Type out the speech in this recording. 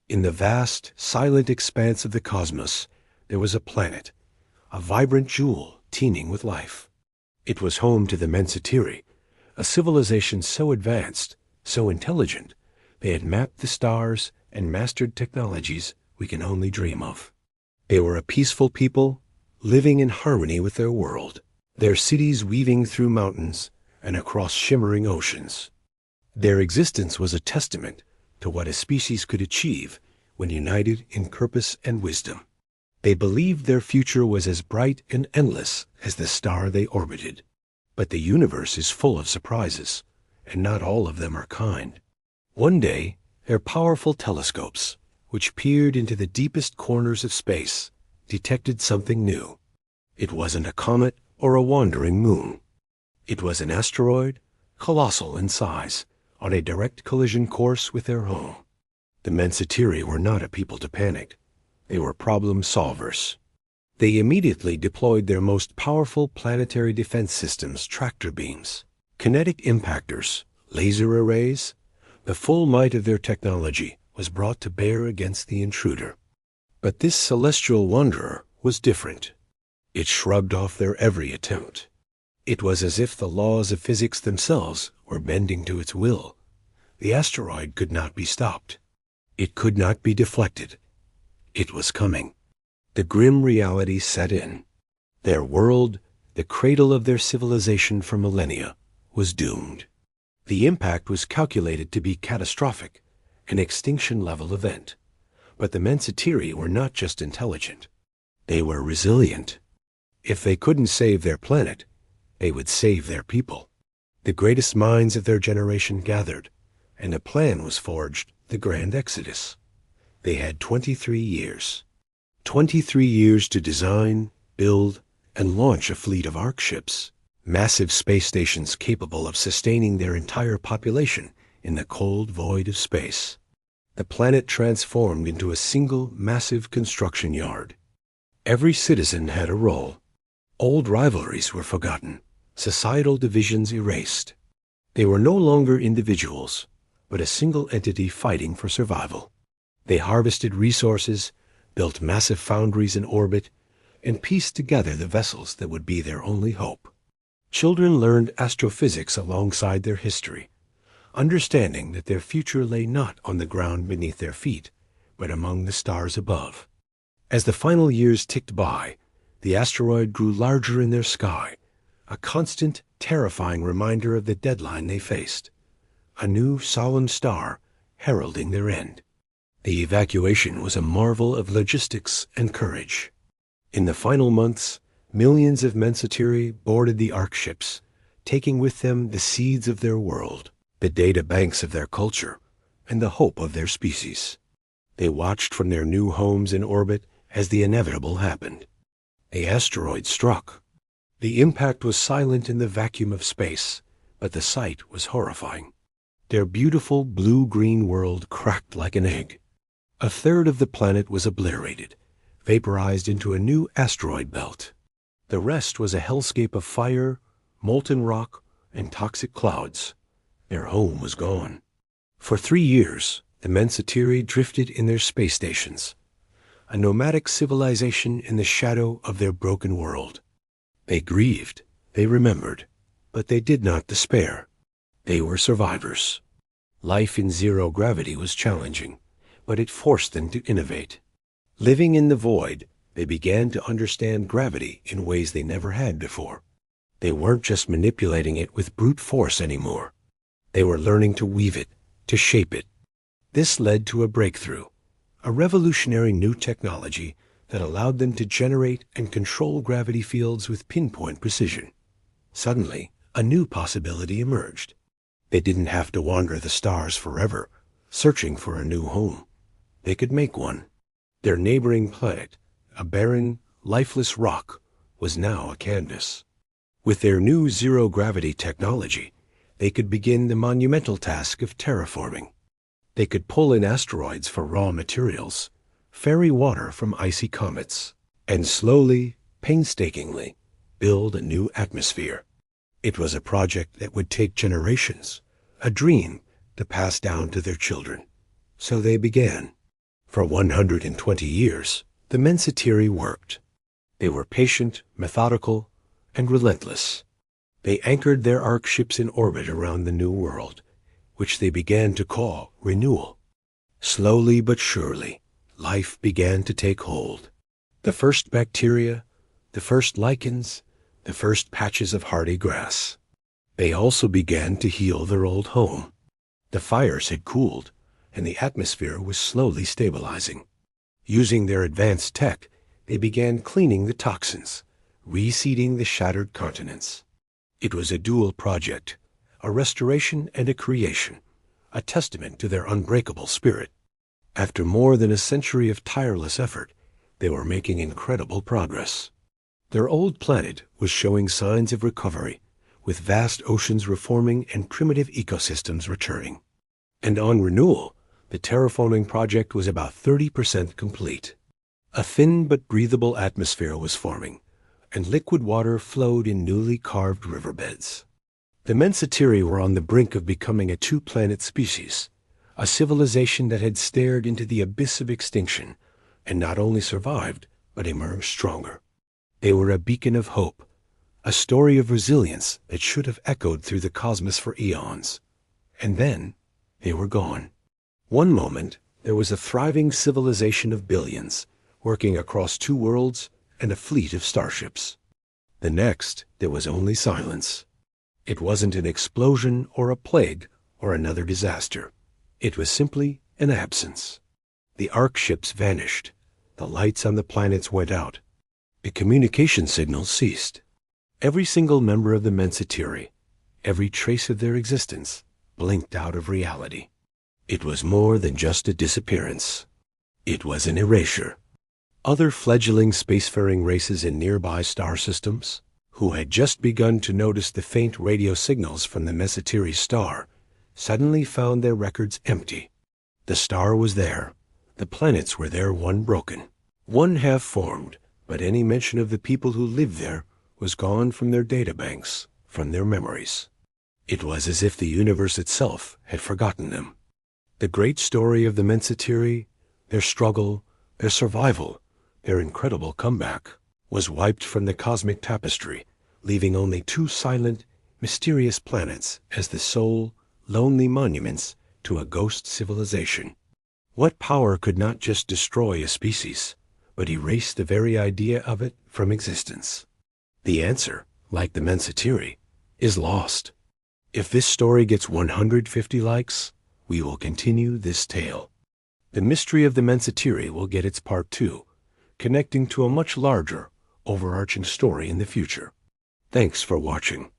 In the vast, silent expanse of the cosmos, there was a planet, a vibrant jewel teeming with life. It was home to the Mensatarii, a civilization so advanced, so intelligent, they had mapped the stars and mastered technologies we can only dream of. They were a peaceful people, living in harmony with their world, their cities weaving through mountains and across shimmering oceans. Their existence was a testament to what a species could achieve when united in purpose and wisdom. They believed their future was as bright and endless as the star they orbited. But the universe is full of surprises, and not all of them are kind. One day, their powerful telescopes, which peered into the deepest corners of space, detected something new. It wasn't a comet or a wandering moon. It was an asteroid, colossal in size, on a direct collision course with their home. The Mensatarii were not a people to panic. They were problem solvers. They immediately deployed their most powerful planetary defense systems, tractor beams, kinetic impactors, laser arrays. The full might of their technology was brought to bear against the intruder. But this celestial wanderer was different. It shrugged off their every attempt. It was as if the laws of physics themselves were bending to its will. The asteroid could not be stopped. It could not be deflected. It was coming. The grim reality set in. Their world, the cradle of their civilization for millennia, was doomed. The impact was calculated to be catastrophic, an extinction-level event. But the Mensatarii were not just intelligent. They were resilient. If they couldn't save their planet, they would save their people. The greatest minds of their generation gathered, and a plan was forged, the Grand Exodus. They had 23 years. 23 years to design, build, and launch a fleet of ark ships, massive space stations capable of sustaining their entire population in the cold void of space. The planet transformed into a single massive construction yard. Every citizen had a role. Old rivalries were forgotten, societal divisions erased. They were no longer individuals, but a single entity fighting for survival. They harvested resources, built massive foundries in orbit, and pieced together the vessels that would be their only hope. Children learned astrophysics alongside their history, understanding that their future lay not on the ground beneath their feet, but among the stars above. As the final years ticked by, the asteroid grew larger in their sky, a constant, terrifying reminder of the deadline they faced, a new solemn star heralding their end. The evacuation was a marvel of logistics and courage. In the final months, millions of Mensatarii boarded the ark ships, taking with them the seeds of their world, the data banks of their culture, and the hope of their species. They watched from their new homes in orbit as the inevitable happened. The asteroid struck. The impact was silent in the vacuum of space, but the sight was horrifying. Their beautiful blue-green world cracked like an egg. A third of the planet was obliterated, vaporized into a new asteroid belt. The rest was a hellscape of fire, molten rock, and toxic clouds. Their home was gone. For 3 years, the Mensatarii drifted in their space stations, a nomadic civilization in the shadow of their broken world. They grieved, they remembered, but they did not despair. They were survivors. Life in zero gravity was challenging, but it forced them to innovate. Living in the void, they began to understand gravity in ways they never had before. They weren't just manipulating it with brute force anymore. They were learning to weave it, to shape it. This led to a breakthrough, a revolutionary new technology that allowed them to generate and control gravity fields with pinpoint precision. Suddenly, a new possibility emerged. They didn't have to wander the stars forever, searching for a new home. They could make one. Their neighboring planet, a barren, lifeless rock, was now a canvas. With their new zero-gravity technology, they could begin the monumental task of terraforming. They could pull in asteroids for raw materials, ferry water from icy comets, and slowly, painstakingly, build a new atmosphere. It was a project that would take generations, a dream to pass down to their children. So they began. For 120 years, the Mensatarii worked. They were patient, methodical, and relentless. They anchored their ark ships in orbit around the New World, which they began to call renewal. Slowly but surely, life began to take hold. The first bacteria, the first lichens, the first patches of hardy grass. They also began to heal their old home. The fires had cooled, and the atmosphere was slowly stabilizing. Using their advanced tech, they began cleaning the toxins, reseeding the shattered continents. It was a dual project, a restoration and a creation, a testament to their unbreakable spirit. After more than a century of tireless effort, they were making incredible progress. Their old planet was showing signs of recovery, with vast oceans reforming and primitive ecosystems returning. And on renewal, the terraforming project was about 30% complete. A thin but breathable atmosphere was forming, and liquid water flowed in newly carved riverbeds. The Mensatarii were on the brink of becoming a two-planet species, a civilization that had stared into the abyss of extinction and not only survived, but emerged stronger. They were a beacon of hope, a story of resilience that should have echoed through the cosmos for eons. And then, they were gone. One moment, there was a thriving civilization of billions, working across two worlds and a fleet of starships. The next, there was only silence. It wasn't an explosion or a plague or another disaster. It was simply an absence. The ark ships vanished. The lights on the planets went out. The communication signals ceased. Every single member of the Mensatarii, every trace of their existence, blinked out of reality. It was more than just a disappearance. It was an erasure. Other fledgling spacefaring races in nearby star systems, who had just begun to notice the faint radio signals from the Mensatarii star, suddenly found their records empty. The star was there. The planets were there, one broken, one half formed, but any mention of the people who lived there was gone from their databanks, from their memories. It was as if the universe itself had forgotten them. The great story of the Mensatarii, their struggle, their survival, their incredible comeback, was wiped from the cosmic tapestry, leaving only two silent, mysterious planets as the sole, lonely monuments to a ghost civilization. What power could not just destroy a species, but erase the very idea of it from existence? The answer, like the Mensatarii, is lost. If this story gets 150 likes, we will continue this tale. The mystery of the Mensatarii will get its part 2, connecting to a much larger, overarching story in the future. Thanks for watching.